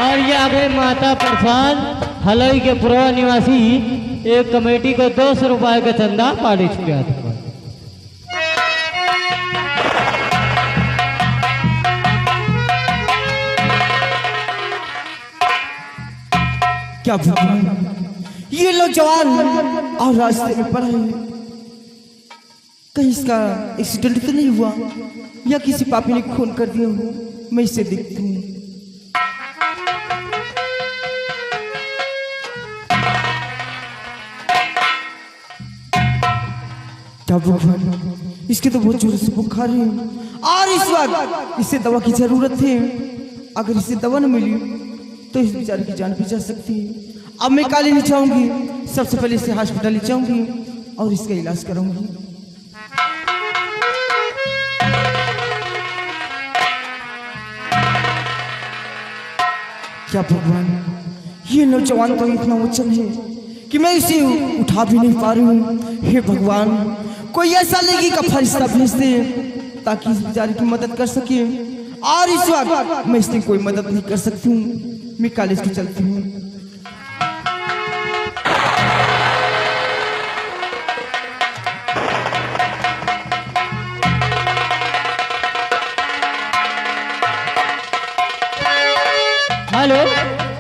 और ये आगे माता प्रसाद हलई के पुरवा निवासी एक कमेटी को 200 रुपए का चंदा पार्टी किया था। क्या ये नौजवान और रास्ते में पड़ा है, कहीं इसका एक्सीडेंट तो नहीं हुआ या किसी पापी ने खून कर दिया हो। मैं इसे देखती हूँ। क्या भगवान, इसके तो बहुत जोर से बुखार है और इस वक्त इसे दवा की जरूरत है। अगर इसे दवा न मिली तो इस बेचारे की जान भी जा सकती है। अब मैं काले नहीं जाऊंगी, सबसे पहले इसे हॉस्पिटल ले जाऊंगी और इसका इलाज करूंगी। क्या भगवान, ये नौजवान तो इतना उछल है कि मैं इसे उठा भी नहीं पा रही हूँ। हे भगवान, कोई ऐसा लेगी का फरिश्ता भेज दे ताकि इस बेचारे की मदद कर सके। और इस वक्त मैं इसकी कोई मदद नहीं कर सकती हूँ। मैं कॉलेज की चलती हूँ। हेलो,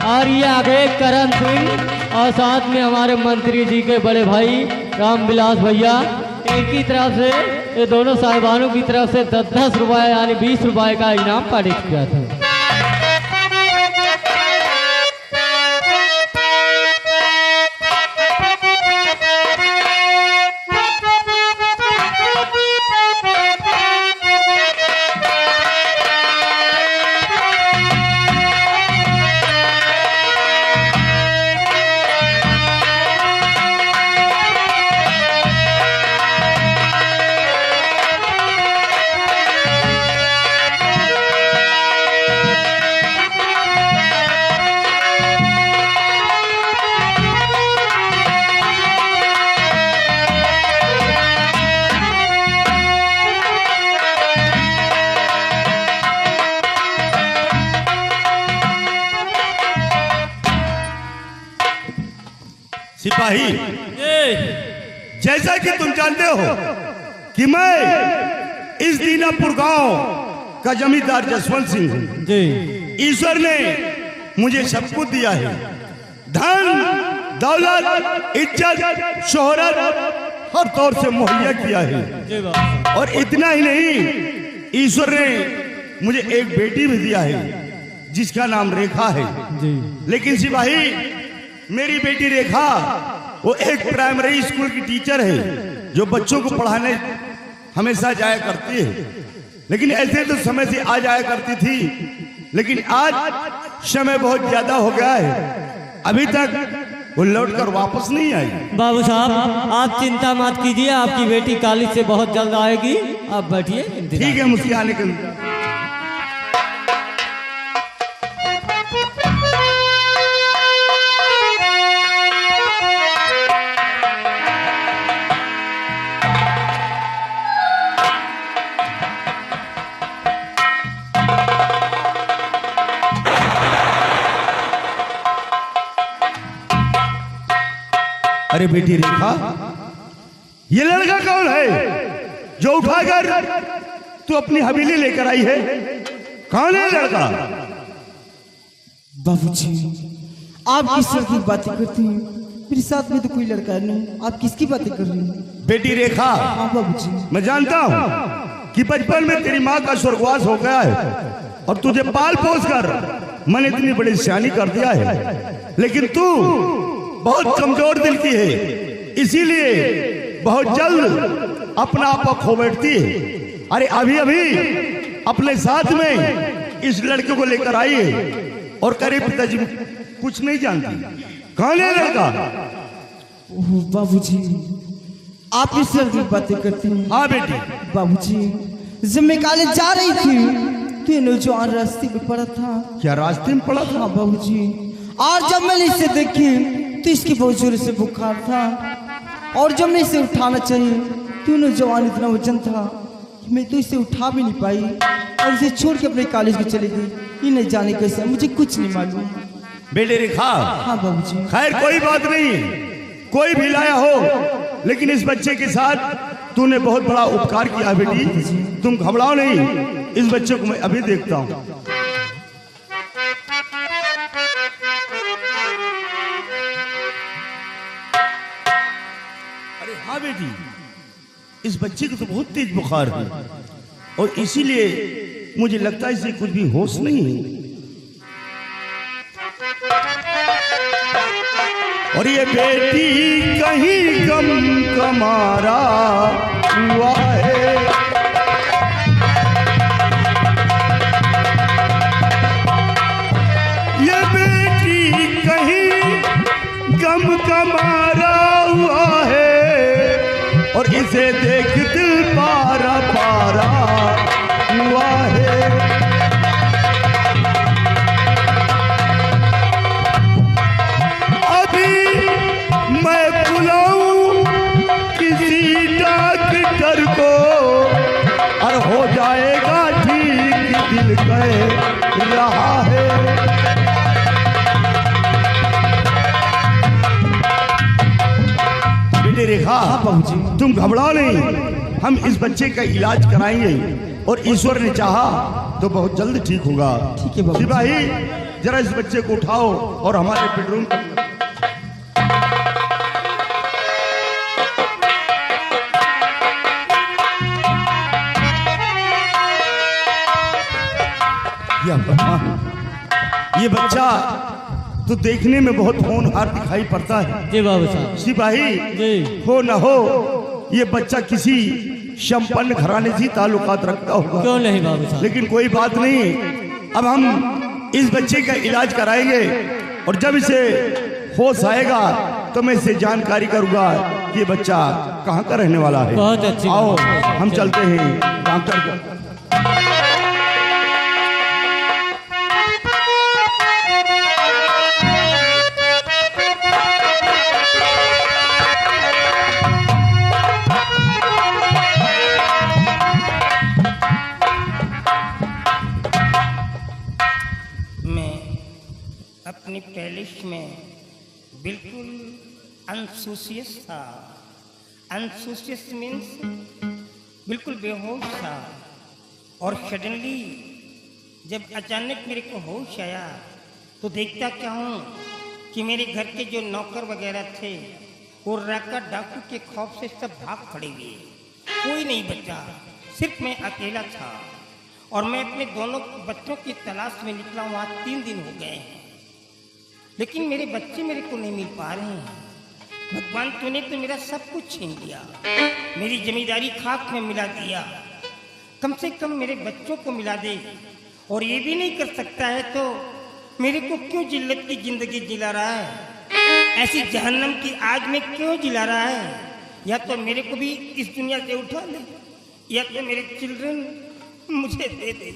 और ये आगे करण सिंह और साथ में हमारे मंत्री जी के बड़े भाई रामविलास भैया, इनकी तरफ से ये दोनों साहिबानों की तरफ से 10-10 रुपए यानी 20 रुपए का इनाम पारित किया था। सिपाही, जैसा कि तुम जानते हो कि मैं इस दीनापुर गांव का जमींदार जसवंत सिंह हूँ। ईश्वर ने मुझे सब कुछ दिया है, धन दौलत इज्जत शोहरत हर तौर से मुहैया किया है। और इतना ही नहीं, ईश्वर ने मुझे एक बेटी भी दिया है जिसका नाम रेखा है। लेकिन सिपाही, मेरी बेटी रेखा वो एक प्राइमरी स्कूल की टीचर है जो बच्चों को पढ़ाने हमेशा जाया करती है। लेकिन ऐसे तो समय से आ जाया करती थी, लेकिन आज समय बहुत ज्यादा हो गया है, अभी तक वो लौटकर वापस नहीं आई। बाबू साहब, आप चिंता मत कीजिए, आपकी बेटी कॉलेज से बहुत जल्द आएगी। आप बैठिए। ठीक है, मुझसे आने के अरे बेटी रेखा, ये लड़का कौन है जो उठाकर तू अपनी हवेली लेकर आई है? कौन है लड़का? बाबूजी, आप किस तरह की बातें करती हैं? मेरे साथ में तो कोई लड़का नहीं, आप किसकी बातें कर रही हैं? बेटी रेखा, हाँ बाबूजी, मैं जानता हूँ कि बचपन में तेरी माँ का स्वर्गवास हो गया है और तुझे पाल पोस कर मैंने इतनी बड़ी सियानी कर दिया है, लेकिन तू बहुत कमजोर दिल की है, इसीलिए बहुत जल्द अपना आपा खो बैठती है। अरे अभी अभी अपने साथ में इस लड़के को लेकर आई है और करीब पिताजी कुछ नहीं जानती। कौन है लड़का? बाबूजी, आप इस तरह की बातें करती हैं? हाँ बेटी। बाबूजी, जब मैं कॉलेज जा रही थी तो ये नौजवान रास्ते में पड़ा था। क्या रास्ते में पड़ा था? हाँ बाबूजी, और जब मैंने इसे देखी तो इसकी बहुत जोर से बुखार था और जब मैं इसे उठाना चाहिए तो नौजवान इतना वजन था कि मैं तो इसे उठा भी नहीं पाई और उसे छोड़ के अपने कॉलेज में चली गई। ये नहीं जाने कैसे, मुझे कुछ नहीं मालूम। बेटे रेखा, हाँ बाबूजी। खैर कोई बात नहीं, कोई भी लाया हो, लेकिन इस बच्चे के साथ तूने बहुत बड़ा उपकार किया बेटी। तुम घबराओ नहीं, इस बच्चे को मैं अभी देखता हूँ। अरे हाँ बेटी, इस बच्चे को तो बहुत तेज बुखार है और इसीलिए मुझे लगता है इसे कुछ भी होश नहीं है। और ये बेटी कहीं गम कमारा हुआ है। ये बेटी कहीं गम कमारा हुआ है और इसे देख दिल पारा पारा हुआ है। मैं बुलाऊं किसी डॉक्टर को और हो जाएगा ठीक, दिल कह रहा है। बेटे रेखा, बाबूजी। तुम घबराओ नहीं, हम इस बच्चे का इलाज कराएंगे और ईश्वर ने चाहा तो बहुत जल्द ठीक होगा। ठीक है बाबूजी। सिपाही, जरा इस बच्चे को उठाओ और हमारे बेडरूम ये बच्चा तो देखने में बहुत होनहार दिखाई पड़ता है। जी बाबू साहब। सिपाही, जी। हो न हो ये बच्चा किसी संपन्न घराने से ताल्लुकात रखता होगा। क्यों नहीं बाबू साहब, लेकिन कोई बात नहीं, अब हम इस बच्चे का इलाज कराएंगे और जब इसे होश आएगा तो मैं इसे जानकारी करूंगा कि ये बच्चा कहाँ का रहने वाला है। बहुत अच्छी आओ बात। हम चलते हैं डॉक्टर। अपनी पैलिस में बिल्कुल अनसोशियस था। अनसोशियस मीन्स बिल्कुल बेहोश था। और सडनली जब अचानक मेरे को होश आया तो देखता क्या हूँ कि मेरे घर के जो नौकर वगैरह थे वो राका डाकू के खौफ से सब भाग खड़े हुए, कोई नहीं बचा, सिर्फ मैं अकेला था। और मैं अपने दोनों बच्चों की तलाश में निकला हूँ। आज 3 दिन हो गए हैं, लेकिन मेरे बच्चे मेरे को नहीं मिल पा रहे हैं। भगवान, तूने तो मेरा सब कुछ छीन लिया, मेरी जमींदारी खाक में मिला दिया। कम से कम मेरे बच्चों को मिला दे। और ये भी नहीं कर सकता है तो मेरे को क्यों जिल्लत की जिंदगी जिला रहा है, ऐसी जहन्नम की आग में क्यों जिला रहा है। या तो मेरे को भी इस दुनिया से उठा ले, या तो मेरे चिल्ड्रन मुझे दे दे।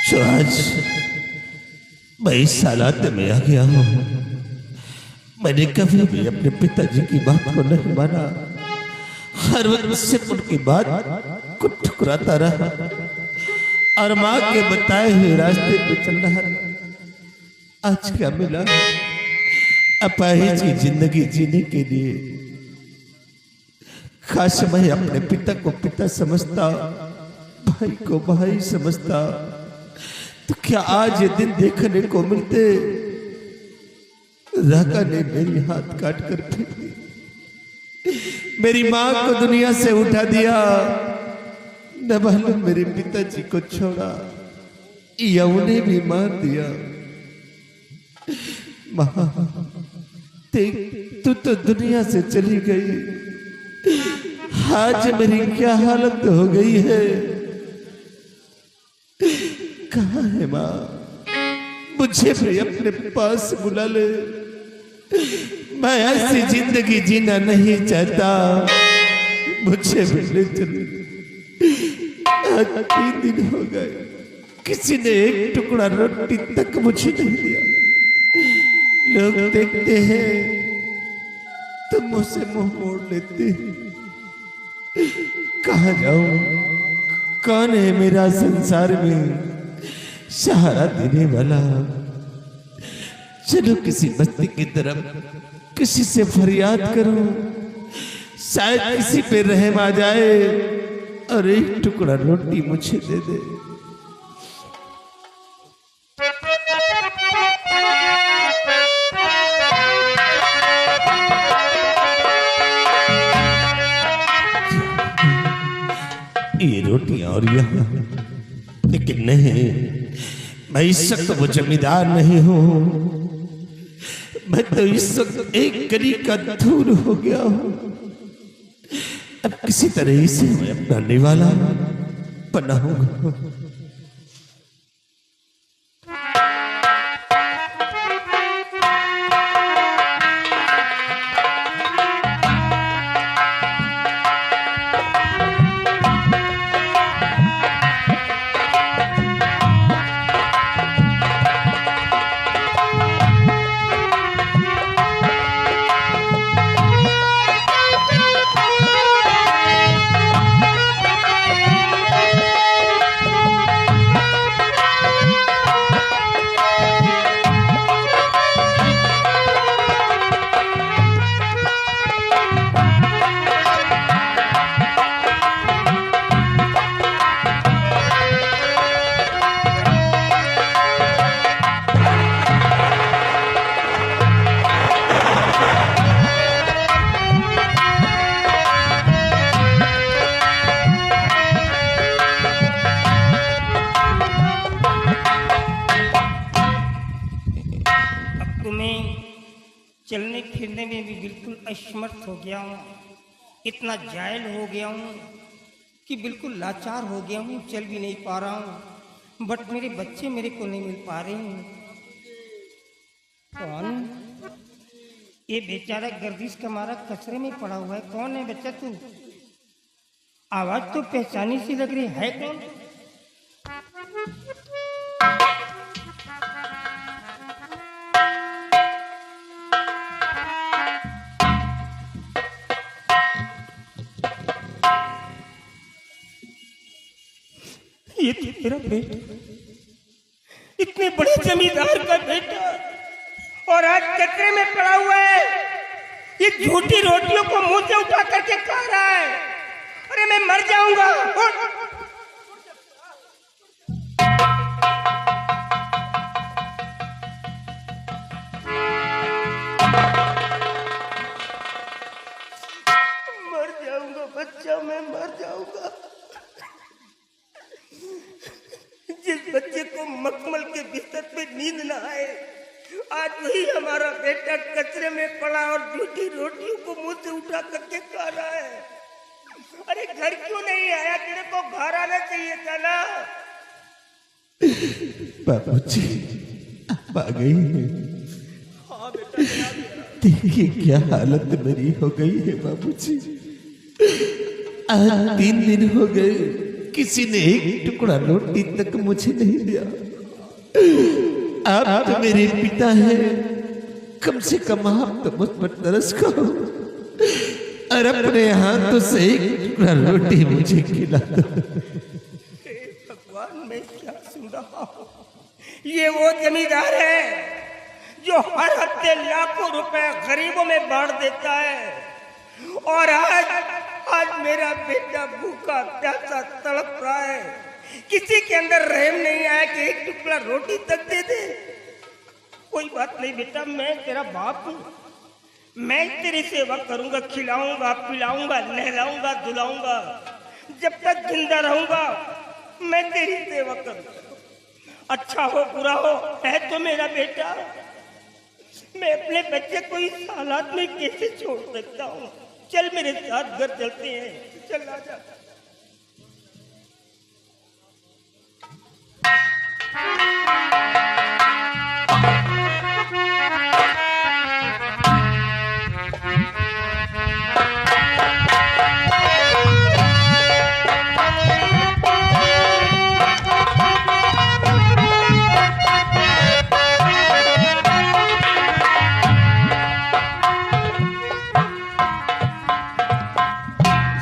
जो आज मैं इस हालात में आ गया हूँ, मैंने कभी भी अपने पिताजी की बात को नहीं माना। हर वक्त सिर्फ उनकी बात को ठुकराता रहा और माँ के बताए हुए रास्ते पे चल रहा। आज क्या मिला? अपाहिज की जिंदगी जीने के लिए काश मैं अपने पिता को पिता समझता, भाई को भाई समझता, तो क्या आज ये दिन देखने को मिलते। राका ने मेरी हाथ काट कर फेंक दी। मेरी माँ को दुनिया से उठा दिया, न मालूम मेरे पिताजी को छोड़ा या उन्हें भी मार दिया। माँ देख, तू तो दुनिया से चली गई, आज मेरी क्या हालत हो गई है। कहाँ है माँ? मुझे भी अपने पास बुला ले, मैं ऐसी जिंदगी जीना नहीं चाहता, मुझे भी ले चल। आज 3 दिन हो गए, किसी ने एक टुकड़ा रोटी तक मुझे नहीं दिया। लोग देखते हैं तो मुझसे मुंह मोड़ लेते हैं। कहाँ जाऊं? कौन है मेरा संसार में सहारा देने वाला? चलो किसी बस्ती की तरफ किसी से फरियाद करूं, शायद किसी पे रहम आ जाए और एक टुकड़ा रोटी मुझे दे दे। ये रोटियां और यहाँ, लेकिन नहीं, मैं इस वक्त वो जमींदार नहीं हूं, मैं तो इस वक्त एक गली का धूल हो गया हूं। अब किसी तरह इसे मैं अपना निवाला बनाऊंगा। चलने फिरने में भी बिल्कुल असमर्थ हो गया हूँ, इतना जायल हो गया हूँ कि बिल्कुल लाचार हो गया हूँ, चल भी नहीं पा रहा हूँ। बट मेरे बच्चे मेरे को नहीं मिल पा रहे हैं। कौन ये बेचारा गर्दिश का मारा कचरे में पड़ा हुआ है? कौन है बच्चा तू? आवाज तो पहचानी सी लग रही है, कौन? ये तो तेरा बेटा, इतने बड़े जमींदार का बेटा, और आज कचरे में पड़ा हुआ है। ये झूठी रोटियों को मुंह से उठा करके खा रहा है। अरे मैं मर जाऊंगा। मर जाऊंगा बच्चा, मैं मर जाऊंगा। जिस बच्चे को मखमल के बिस्तर पे नींद न आए, आज वही हमारा बेटा कचरे में पड़ा और झूठी रोटियों को मुंह से उठा करके खा रहा है। अरे घर क्यों नहीं आया? तेरे को घर आना चाहिए था ना। बाबूजी आप आ गई हैं। हाँ बेटा, देखिए क्या हालत मेरी हो गई है बाबूजी। आज 3 दिन हो गए, किसी ने एक टुकड़ा रोटी तक मुझे नहीं दिया। आप तो मेरे पिता हैं, कम से कम आप तो मुझ पर तरस करो और अपने हाथों से एक टुकड़ा रोटी मुझे खिला दो। भगवान मैं क्या सुन रहा हूँ? ये वो जमींदार है जो हर हफ्ते लाखों रुपए गरीबों में बांट देता है, और आज मेरा बेटा भूखा प्यासा तड़प रहा है। किसी के अंदर रहम नहीं आया कि एक टुकड़ा रोटी तक दे दे। कोई बात नहीं बेटा, मैं तेरा बाप हूँ, मैं तेरी सेवा करूंगा, खिलाऊंगा, पिलाऊंगा, नहलाऊंगा, धुलाऊंगा। जब तक जिंदा रहूंगा मैं तेरी सेवा करूंगा। अच्छा हो बुरा हो, है तो मेरा बेटा। मैं अपने बच्चे को इस हालात में कैसे छोड़ सकता हूँ? चल मेरे साथ घर चलते हैं, चल आजा।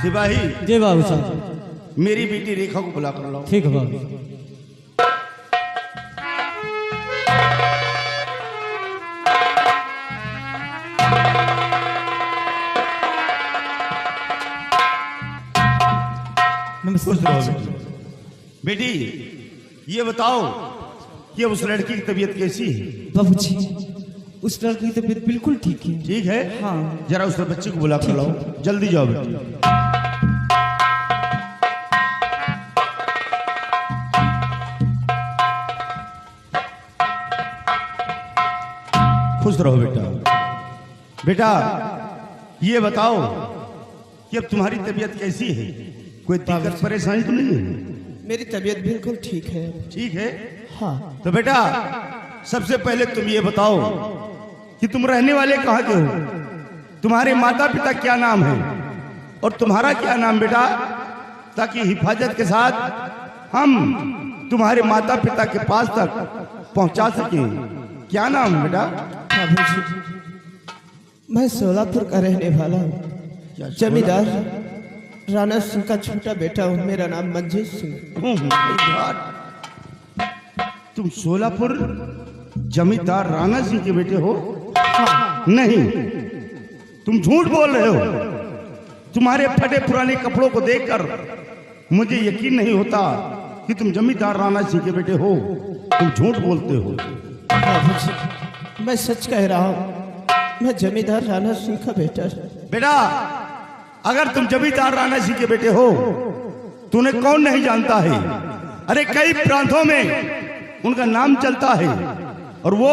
सिपाही जी बाबू साहब। मेरी बेटी रेखा को बुला कर लाओ। ठीक है बाबू। खुश रहो बेटी। ये बताओ कि उस लड़की की तबीयत कैसी है? बाबूजी, उस लड़की की तबीयत बिल्कुल ठीक है। ठीक है? हाँ। जरा उस बच्चे को बुला कर लाओ, जल्दी जाओ बेटी। खुश रहो बेटा। बेटा ये बताओ कि अब तुम्हारी तबीयत कैसी है? कोई दिक्कत परेशानी तो नहीं है? मेरी तबीयत बिल्कुल ठीक है। ठीक है? हाँ। तो बेटा सबसे पहले तुम ये बताओ कि तुम रहने वाले कहाँ के हो? तुम्हारे माता पिता क्या नाम है और तुम्हारा क्या नाम बेटा, ताकि हिफाजत के साथ हम तुम्हारे माता पिता के पास तक पहुंचा सकें। क्या नाम है बेटा? बाबूजी, मैं सोलापुर का रहने वाला हूँ। जमींदार राणा सिंह का छोटा बेटा हूँ। मेरा नाम मंजीत सिंह। तुम सोलापुर जमींदार राणा सिंह के बेटे हो? नहीं, तुम झूठ बोल रहे हो। तुम्हारे फटे पुराने कपड़ों को देखकर मुझे यकीन नहीं होता कि तुम जमींदार राणा सिंह के बेटे हो। तुम झूठ बोलते हो। बाबूजी, मैं सच कह रहा हूँ। मैं जमींदार राणा सिंह का बेटा हूँ। बेटा अगर तुम जमींदार राणा सिंह के बेटे हो तो उन्हें कौन नहीं जानता है? अरे कई प्रांतों में उनका नाम चलता है और वो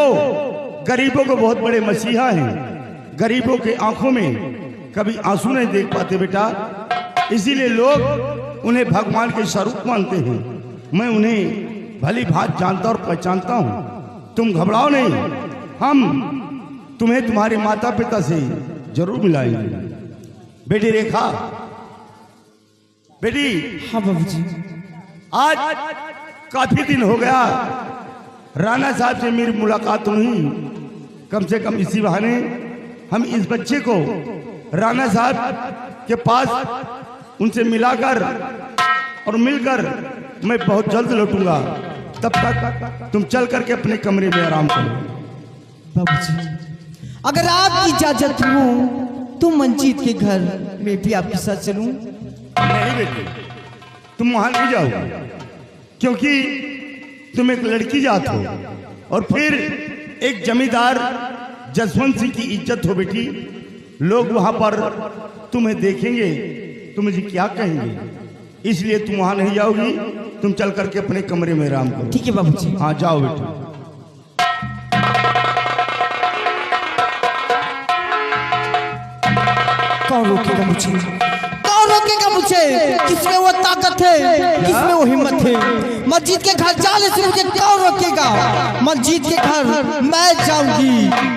गरीबों को बहुत बड़े मसीहा हैं। गरीबों के आंखों में कभी आंसू नहीं देख पाते बेटा, इसीलिए लोग उन्हें भगवान के स्वरूप मानते हैं। मैं उन्हें भली भांति जानता और पहचानता हूँ। तुम घबराओ नहीं, हम तुम्हें तुम्हारे माता पिता से जरूर मिलाएंगे। बेटी रेखा, बेटी। हाँ बाबूजी। आज काफी दिन हो गया राणा साहब से मेरी मुलाकात हुई। कम से कम इसी बहाने हम इस बच्चे को राणा साहब के पास उनसे मिलाकर और मिलकर मैं बहुत जल्द लौटूंगा। तब तक तुम चल करके अपने कमरे में आराम करो। बाबूजी, अगर आपकी इजाजत हो तो मंजीत के घर में भी आपके साथ चलूं? नहीं बेटे, तुम वहां नहीं जाओ, क्योंकि तुम एक लड़की जात हो और फिर एक जमींदार जसवंत सिंह की इज्जत हो बेटी। लोग वहां पर तुम्हें देखेंगे तो मुझे क्या कहेंगे, इसलिए तुम वहां नहीं जाओगी। तुम चल करके अपने कमरे में आराम करो। ठीक है बाबूजी। हाँ जाओ बेटी। कौन रोकेगा मुझे? कौन रोकेगा मुझे? किसमें वो ताकत है, किसमें वो हिम्मत है? मंजीत के घर जाने से मुझे कौन रोकेगा? मंजीत के घर मैं जाऊंगी,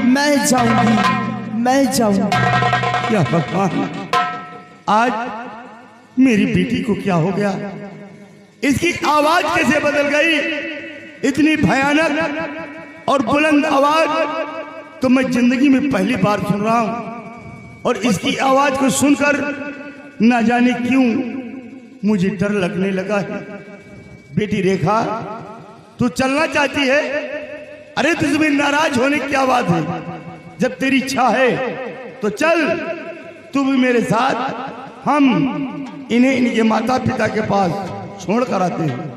मैं जाऊंगी, मैं जाऊंगी। या भगवान, आज मेरी बेटी को क्या हो गया? इसकी आवाज कैसे बदल गई? इतनी भयानक और बुलंद आवाज तो मैं जिंदगी में पहली बार सुन रहा हूं। और इसकी आवाज को सुनकर ना जाने क्यों मुझे डर लगने लगा है। बेटी रेखा, तू चलना चाहती है? अरे तुझमें नाराज होने की क्या बात है? जब तेरी इच्छा है तो चल, तू भी मेरे साथ। हम इन्हें इनके माता पिता के पास छोड़ कर आते हैं।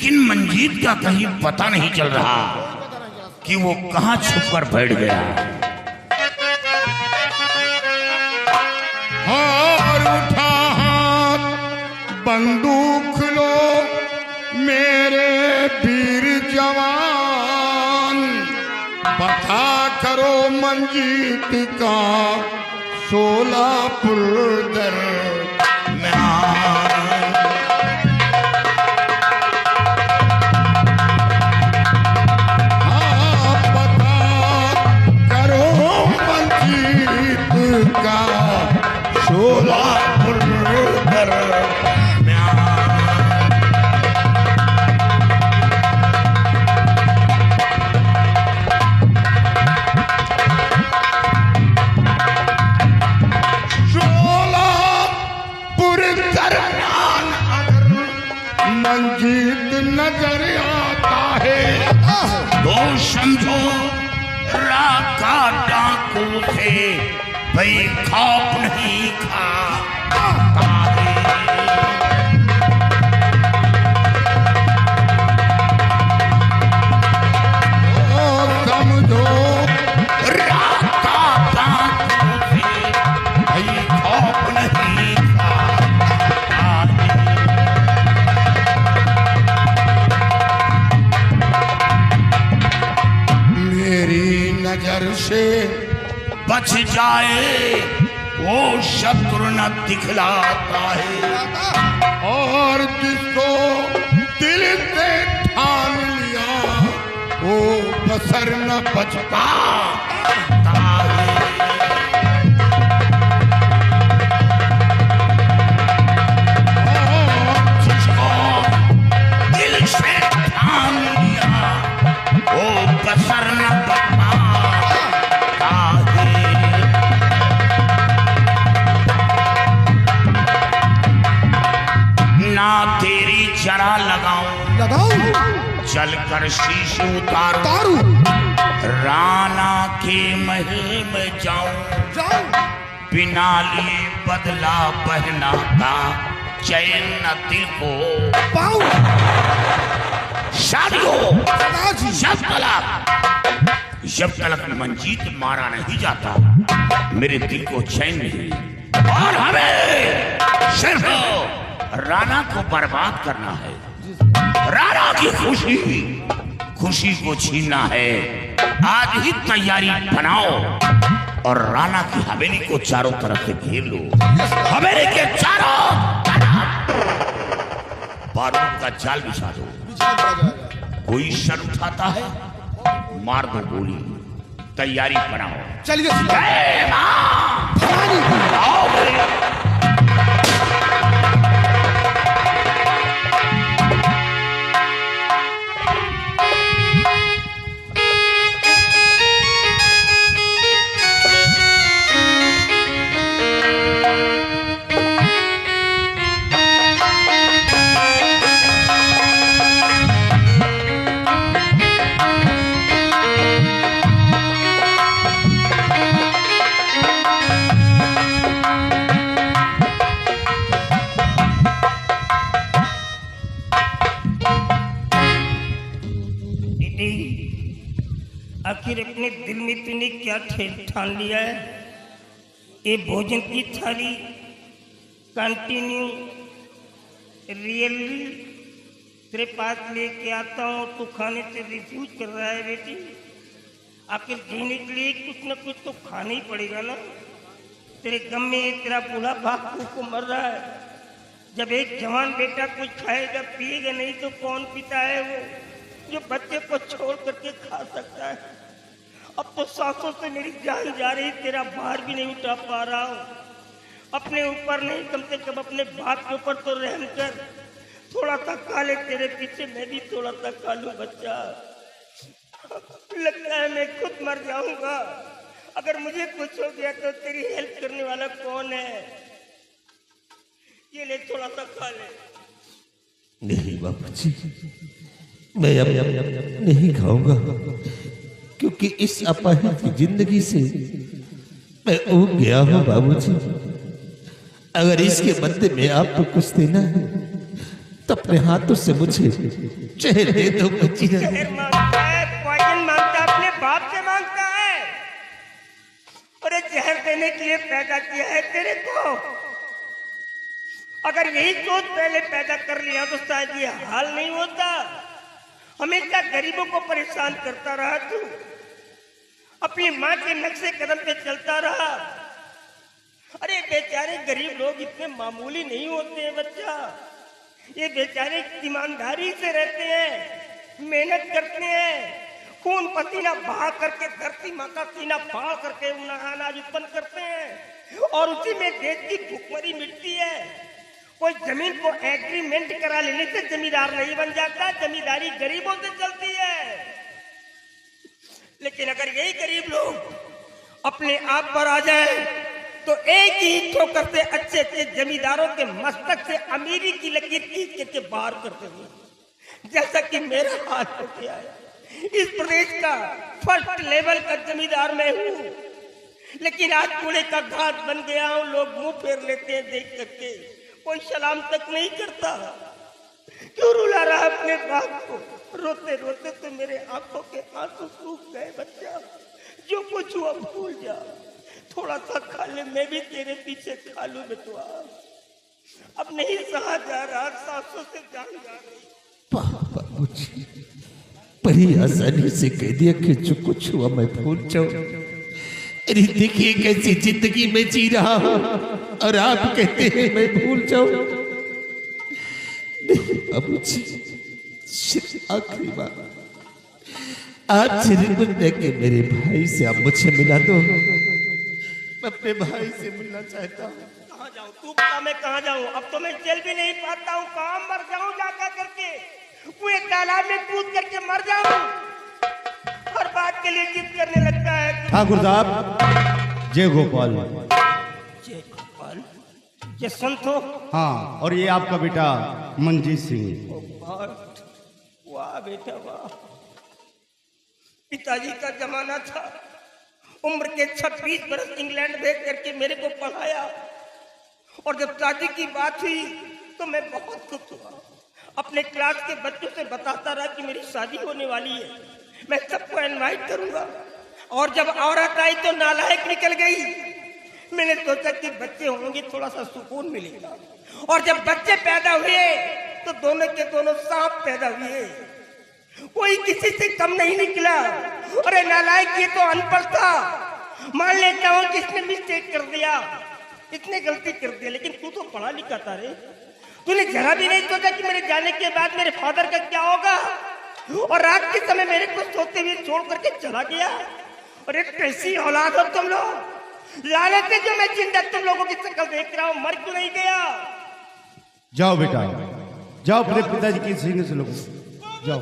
लेकिन मंजीत का कहीं पता नहीं चल रहा कि वो कहां छुप कर बैठ गया। और उठा हाथ बंदूक लो मेरे वीर जवान, पता करो मंजीत का सोलापुर दरमियान। हाँ, पता करो मंजीत का सोलापुर दरमियान। मंजीत नजर आता है तो समझो राका डाकू से भाई खौफ नहीं खाता है। ओ समझो राका डाकू से भाई खौफ नहीं खाता है। मेरी नजर से बच जाए वो शत्रु न दिखलाता है। और जिसको दिल से ठान लिया वो बसर न बच पाता है। और जिसको दिल से ठान लिया वो बसर न बच पाता है। ना तेरी जरा लगाऊं चल कर शीश उतारू, राना के महल में जाऊं, बिना लिए बदला पहना था चैन न दिल को पाऊं। शादी हो जब तक मंजीत मारा नहीं जाता मेरे दिल को चैन नहीं। और हमें सिर्फ राना को बर्बाद करना है, राना की खुशी को छीनना है। आज ही तैयारी बनाओ और राना की हवेली को चारों तरफ से घेर लो। हवेली के चारों तरफ बारूद का जाल बिछा दो। कोई शर उठाता है मार दो गोली। तैयारी बनाओ। चलिए जय मां। आओ मेरे। आखिर अपने दिल में तूने क्या ठान लिया है? ये भोजन की थाली कंटिन्यू रियली तेरे पास लेके आता हूँ, तू खाने से रिफ्यूज कर रहा है बेटी। आखिर जीने के लिए कुछ न कुछ तो खाना ही पड़ेगा ना। तेरे गम में तेरा बूढ़ा बाप को मर रहा है। जब एक जवान बेटा कुछ खाएगा पिएगा नहीं तो कौन पिता है वो जो बच्चे को छोड़ करके खा सकता है। अब तो सांसों से मेरी जान जा रही, तेरा भार भी नहीं उठा पा रहा हूँ। अपने ऊपर नहीं कम से कम अपने बाप के ऊपर तो रहम कर। थोड़ा सा खा ले, तेरे पीछे मैं भी थोड़ा सा खा लूं बच्चा। लगता है मैं खुद मर जाऊंगा। अगर मुझे कुछ हो गया तो तेरी हेल्प करने वाला कौन है? ये ले थोड़ा सा खा ले। नहीं बाबूजी, मैं अब नहीं खाऊंगा क्योंकि इस अपाहिज की जिंदगी से मैं ऊब गया हूं बाबूजी। अगर इसके बदले में आपको कुछ देना है तो अपने हाथों से मुझे जहर दे दो बच्ची। जहर मांगता है, पॉइजन मांगता है, अपने बाप से मांगता है। अरे जहर देने के लिए पैदा किया है तेरे को। अगर यही सोच पहले पैदा कर लिया तो शायद ये हाल नहीं होता। हमेशा गरीबों को परेशान करता रहा तू, अपनी माँ के नक्शे कदम पे चलता रहा। अरे बेचारे गरीब लोग इतने मामूली नहीं होते हैं बच्चा। ये बेचारे ईमानदारी से रहते हैं, मेहनत करते हैं, खून पसीना बहा करके धरती माँ का सीना फाड़ करके अनाज उत्पन्न करते हैं और उसी में देश की भूखमरी मिटती है। कोई जमीन को एग्रीमेंट करा लेने से जमींदार नहीं बन जाता। जमींदारी गरीबों से चलती है। लेकिन अगर यही गरीब लोग अपने आप पर आ जाए तो एक ही ठोकर से अच्छे अच्छे जमींदारों के मस्तक से अमीरी की लकीर खींच के बाहर करते हुए, जैसा कि मेरा हाल हो गया है। इस प्रदेश का फर्स्ट लेवल का जमींदार मैं हूँ, लेकिन आज कूड़े का घाट बन गया हूँ। लोग मुंह फेर लेते हैं देख करके, कोई सलाम तक नहीं करता। क्यों रुला रहा अपने बाप को? रोते रोते तो मेरे आंखों के आंसू सूख गए बच्चा। जो कुछ हुआ भूल जा, थोड़ा सा खा ले, मैं भी तेरे पीछे खा लूं बेटुआ। अब नहीं सहा जा रहा, सांसों से जान जा रही। पापा मुझे बड़ी आसानी से कह दिया कि जो कुछ हुआ मैं भूल जाऊं। अरे देखिए कैसी जिंदगी में जी रहा हूं और आप कहते हैं मैं भूल जाऊं। अब सिर्फ आखिरी बार आप सिर्फ के मेरे भाई से आप मुझे मिला दो। मैं अपने भाई से मिलना चाहता हूँ। कहाँ जाऊँ? तू बता मैं कहाँ जाऊँ? अब तो मैं चल भी नहीं पाता हूँ। कहाँ मर जाऊँ जाकर करके? कुएं तालाब में कूद करके मर जाऊँ? हर बात के लिए जिद करने लगता है। ठाकुर साहब, जय गोपाल। जय गोपाल, जय संत हो। हाँ, और ये आपका बेटा मंजीत सिंह। वाह बेटा वाह। पिताजी का जमाना था, उम्र के 26 बरस इंग्लैंड भेज करके मेरे को पढ़ाया, और जब शादी की बात हुई तो मैं बहुत खुश हुआ। अपने क्लास के बच्चों से बताता रहा कि मेरी शादी होने वाली है, मैं सबको इनवाइट करूंगा। और जब औरत आई तो नालायक निकल गई। मैंने सोचा कि बच्चे होंगे थोड़ा सा सुकून मिलेगा, और जब बच्चे पैदा हुए तो दोनों के दोनों सांप पैदा हुए। कोई किसी से कम नहीं निकला। अरे नालायक, ये तो अनपढ़ था, मान लेता हूँ कि इसने मिस्टेक कर दिया, इतने गलती कर दिया, लेकिन तू तो पढ़ा लिखा था रे। तूने जरा भी नहीं सोचा कि मेरे जाने के बाद मेरे फादर का क्या होगा, और रात के समय मेरे को सोते हुए छोड़ करके चला गया। अरे कैसी औलाद हो तुम लोग, लानत है जो मैं जिंदा तुम लोगों की शक्ल देख रहा हूँ। मर क्यों नहीं गया? जाओ बेटा, जाओ अपने पिताजी की सीने से लो, जाओ।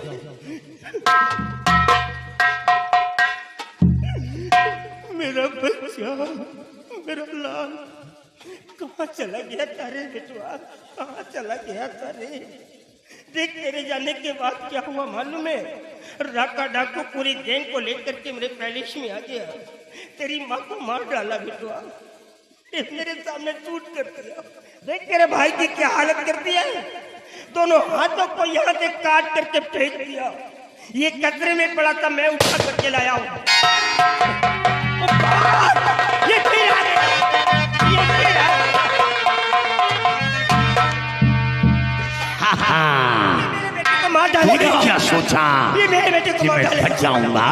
मेरा बच्चा, मेरा लाल कहाँ चला गया तारे बेटुआ? कहाँ चला गया तारे? देख, तेरे जाने के बाद क्या हुआ मालूम है? राका डाकू पूरी गैंग को लेकर के मेरे पैलेस में आ गया। तेरी माँ को मार डाला बेटुआ, मेरे सामने शूट कर दिया। देख तेरे भाई की क्या हालत कर दिया है। दोनों हाथों को यहाँ से काट करके फेंक दिया। ये कचरे में पड़ा था, मैं उठा करके लाया हूँ। ये फिर आ गया, ये फिर आ गया। ये मेरे बेटे को मार डालेगा। क्या सोचा ये मेरे बेटे को मार डालेगा। बच जाऊंगा?